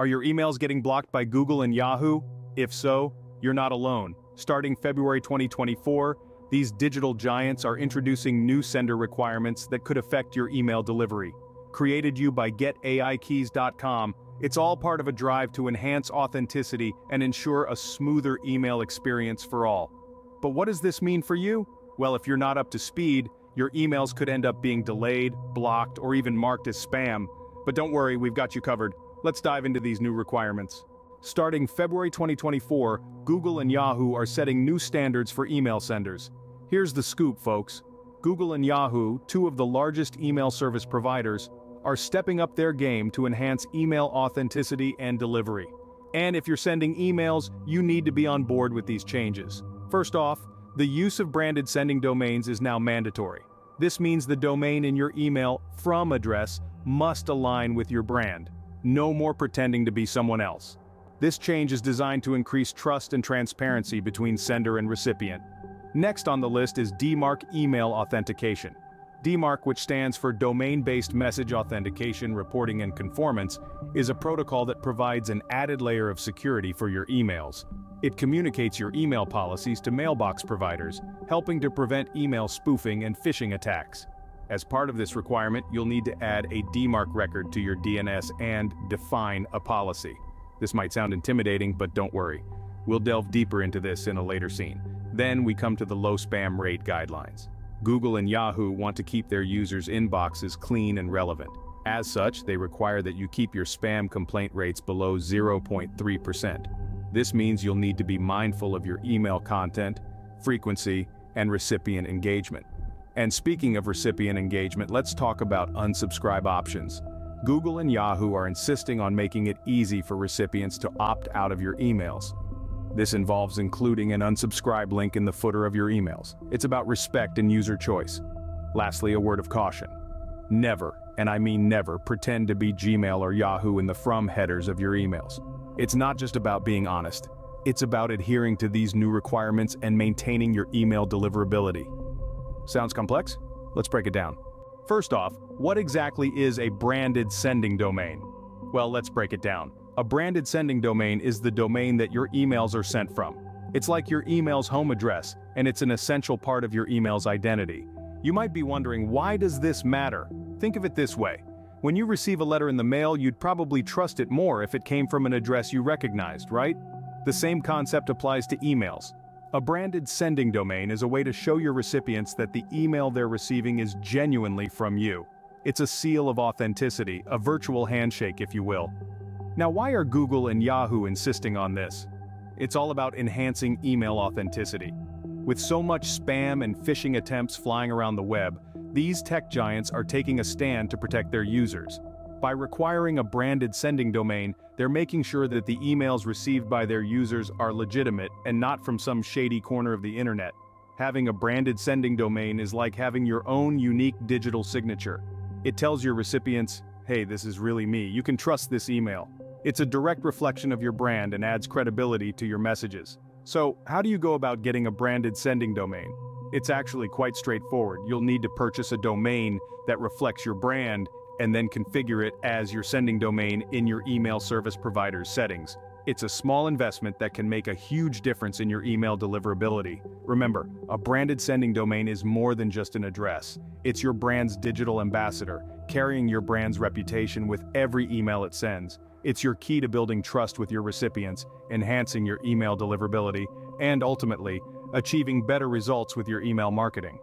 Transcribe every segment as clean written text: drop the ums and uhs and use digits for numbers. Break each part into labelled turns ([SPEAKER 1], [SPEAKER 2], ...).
[SPEAKER 1] Are your emails getting blocked by Google and Yahoo? If so, you're not alone. Starting February 2024, these digital giants are introducing new sender requirements that could affect your email delivery. Created by GetAIKeys.com, it's all part of a drive to enhance authenticity and ensure a smoother email experience for all. But what does this mean for you? Well, if you're not up to speed, your emails could end up being delayed, blocked, or even marked as spam. But don't worry, we've got you covered. Let's dive into these new requirements. Starting February 2024, Google and Yahoo are setting new standards for email senders. Here's the scoop, folks. Google and Yahoo, two of the largest email service providers, are stepping up their game to enhance email authenticity and delivery. And if you're sending emails, you need to be on board with these changes. First off, the use of branded sending domains is now mandatory. This means the domain in your email from address must align with your brand. No more pretending to be someone else. This change is designed to increase trust and transparency between sender and recipient. Next on the list is DMARC email authentication. DMARC, which stands for Domain-Based Message Authentication, Reporting and Conformance, is a protocol that provides an added layer of security for your emails. It communicates your email policies to mailbox providers, helping to prevent email spoofing and phishing attacks. As part of this requirement, you'll need to add a DMARC record to your DNS and define a policy. This might sound intimidating, but don't worry. We'll delve deeper into this in a later scene. Then we come to the low spam rate guidelines. Google and Yahoo want to keep their users' inboxes clean and relevant. As such, they require that you keep your spam complaint rates below 0.3%. This means you'll need to be mindful of your email content, frequency, and recipient engagement. And speaking of recipient engagement, let's talk about unsubscribe options. Google and Yahoo are insisting on making it easy for recipients to opt out of your emails. This involves including an unsubscribe link in the footer of your emails. It's about respect and user choice. Lastly, a word of caution. Never, and I mean never, pretend to be Gmail or Yahoo in the from headers of your emails. It's not just about being honest. It's about adhering to these new requirements and maintaining your email deliverability. Sounds complex? Let's break it down. First off, what exactly is a branded sending domain? Well, let's break it down. A branded sending domain is the domain that your emails are sent from. It's like your email's home address, and it's an essential part of your email's identity. You might be wondering, why does this matter? Think of it this way. When you receive a letter in the mail, you'd probably trust it more if it came from an address you recognized, right? The same concept applies to emails. A branded sending domain is a way to show your recipients that the email they're receiving is genuinely from you. It's a seal of authenticity, a virtual handshake, if you will. Now, why are Google and Yahoo insisting on this? It's all about enhancing email authenticity. With so much spam and phishing attempts flying around the web, these tech giants are taking a stand to protect their users. By requiring a branded sending domain, they're making sure that the emails received by their users are legitimate and not from some shady corner of the internet. Having a branded sending domain is like having your own unique digital signature. It tells your recipients, hey, this is really me, you can trust this email. It's a direct reflection of your brand and adds credibility to your messages. So, how do you go about getting a branded sending domain? It's actually quite straightforward. You'll need to purchase a domain that reflects your brand and then configure it as your sending domain in your email service provider's settings. It's a small investment that can make a huge difference in your email deliverability. Remember, a branded sending domain is more than just an address. It's your brand's digital ambassador, carrying your brand's reputation with every email it sends. It's your key to building trust with your recipients, enhancing your email deliverability, and ultimately, achieving better results with your email marketing.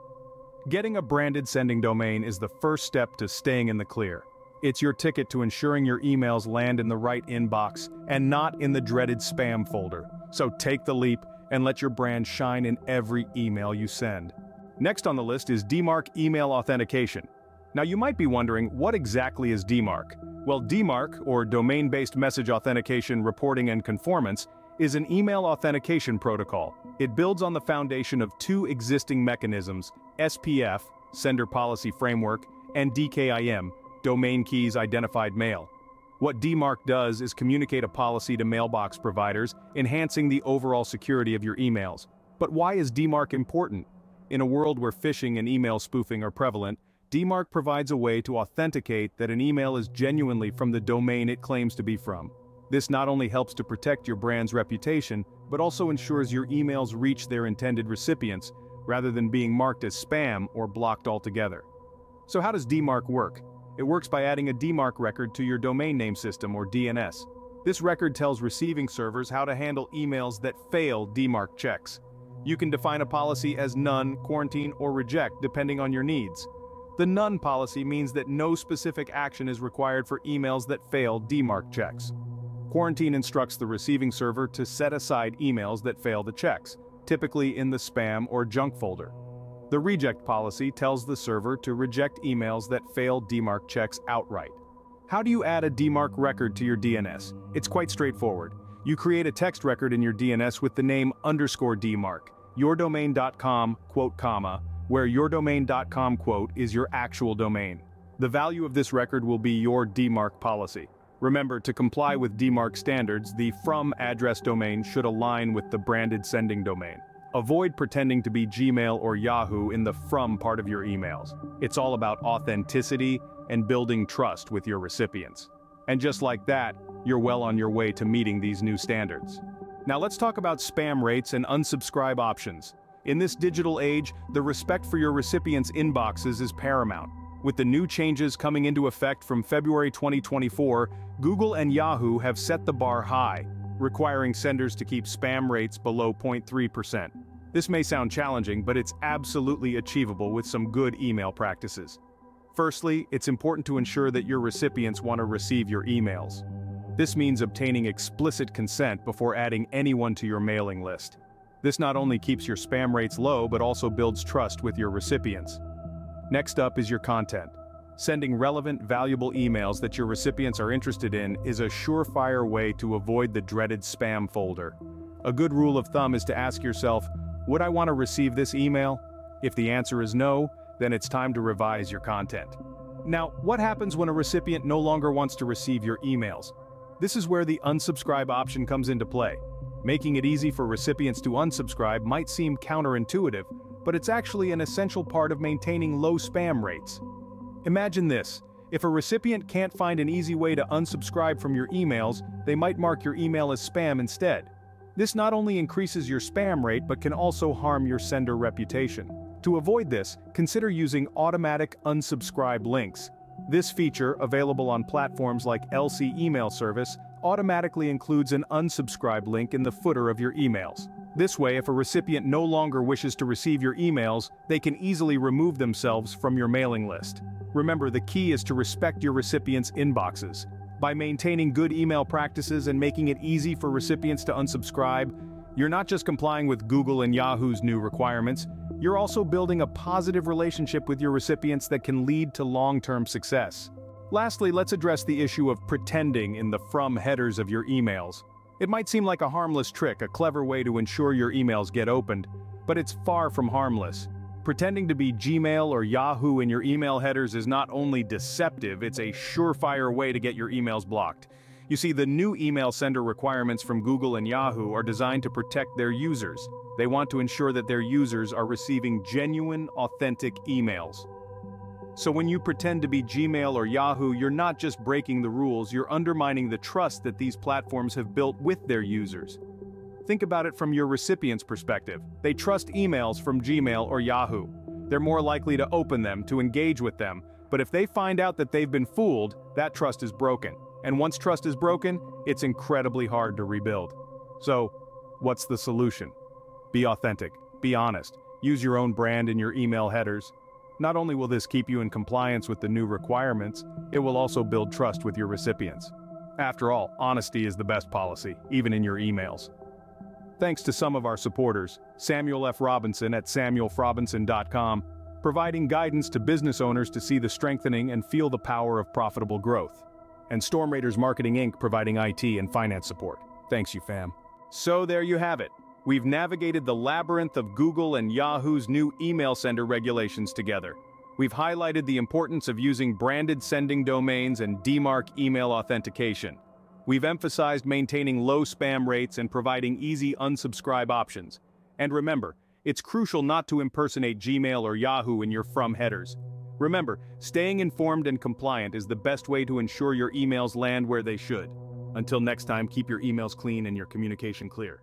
[SPEAKER 1] Getting a branded sending domain is the first step to staying in the clear. It's your ticket to ensuring your emails land in the right inbox and not in the dreaded spam folder. So take the leap and let your brand shine in every email you send. Next on the list is DMARC email authentication. Now you might be wondering, what exactly is DMARC? Well, DMARC, or Domain-Based Message Authentication, Reporting and Conformance, is an email authentication protocol. It builds on the foundation of two existing mechanisms, SPF, Sender Policy Framework, and DKIM, Domain Keys Identified Mail. What DMARC does is communicate a policy to mailbox providers, enhancing the overall security of your emails. But why is DMARC important? In a world where phishing and email spoofing are prevalent, DMARC provides a way to authenticate that an email is genuinely from the domain it claims to be from. This not only helps to protect your brand's reputation, but also ensures your emails reach their intended recipients, rather than being marked as spam or blocked altogether. So how does DMARC work? It works by adding a DMARC record to your domain name system or DNS. This record tells receiving servers how to handle emails that fail DMARC checks. You can define a policy as none, quarantine, or reject depending on your needs. The none policy means that no specific action is required for emails that fail DMARC checks. Quarantine instructs the receiving server to set aside emails that fail the checks, typically in the spam or junk folder. The reject policy tells the server to reject emails that fail DMARC checks outright. How do you add a DMARC record to your DNS? It's quite straightforward. You create a text record in your DNS with the name _DMARC, yourdomain.com, quote, comma, where yourdomain.com, quote, is your actual domain. The value of this record will be your DMARC policy. Remember, to comply with DMARC standards, the from address domain should align with the branded sending domain. Avoid pretending to be Gmail or Yahoo in the from part of your emails. It's all about authenticity and building trust with your recipients. And just like that, you're well on your way to meeting these new standards. Now let's talk about spam rates and unsubscribe options. In this digital age, the respect for your recipients' inboxes is paramount. With the new changes coming into effect from February 2024, Google and Yahoo have set the bar high, requiring senders to keep spam rates below 0.3%. This may sound challenging, but it's absolutely achievable with some good email practices. Firstly, it's important to ensure that your recipients want to receive your emails. This means obtaining explicit consent before adding anyone to your mailing list. This not only keeps your spam rates low, but also builds trust with your recipients. Next up is your content. Sending relevant, valuable emails that your recipients are interested in is a surefire way to avoid the dreaded spam folder. A good rule of thumb is to ask yourself, would I want to receive this email? If the answer is no, then it's time to revise your content. Now, what happens when a recipient no longer wants to receive your emails? This is where the unsubscribe option comes into play. Making it easy for recipients to unsubscribe might seem counterintuitive, but it's actually an essential part of maintaining low spam rates. Imagine this: if a recipient can't find an easy way to unsubscribe from your emails, they might mark your email as spam instead. This not only increases your spam rate but can also harm your sender reputation. To avoid this, consider using automatic unsubscribe links. This feature, available on platforms like LC Email Service, automatically includes an unsubscribe link in the footer of your emails. This way, if a recipient no longer wishes to receive your emails, they can easily remove themselves from your mailing list. Remember, the key is to respect your recipients' inboxes. By maintaining good email practices and making it easy for recipients to unsubscribe, you're not just complying with Google and Yahoo's new requirements, you're also building a positive relationship with your recipients that can lead to long-term success. Lastly, let's address the issue of pretending in the from headers of your emails. It might seem like a harmless trick, a clever way to ensure your emails get opened, but it's far from harmless. Pretending to be Gmail or Yahoo in your email headers is not only deceptive, it's a surefire way to get your emails blocked. You see, the new email sender requirements from Google and Yahoo are designed to protect their users. They want to ensure that their users are receiving genuine, authentic emails. So when you pretend to be Gmail or Yahoo, you're not just breaking the rules, you're undermining the trust that these platforms have built with their users. Think about it from your recipient's perspective. They trust emails from Gmail or Yahoo. They're more likely to open them, to engage with them, but if they find out that they've been fooled, that trust is broken. And once trust is broken, it's incredibly hard to rebuild. So, what's the solution? Be authentic, be honest, use your own brand in your email headers. Not only will this keep you in compliance with the new requirements, it will also build trust with your recipients. After all, honesty is the best policy, even in your emails. Thanks to some of our supporters, Samuel F. Robinson at samuelfrobinson.com, providing guidance to business owners to see the strengthening and feel the power of profitable growth. And Storm Raiders Marketing Inc. providing IT and finance support. Thanks you, fam. So there you have it. We've navigated the labyrinth of Google and Yahoo's new email sender regulations together. We've highlighted the importance of using branded sending domains and DMARC email authentication. We've emphasized maintaining low spam rates and providing easy unsubscribe options. And remember, it's crucial not to impersonate Gmail or Yahoo in your from headers. Remember, staying informed and compliant is the best way to ensure your emails land where they should. Until next time, keep your emails clean and your communication clear.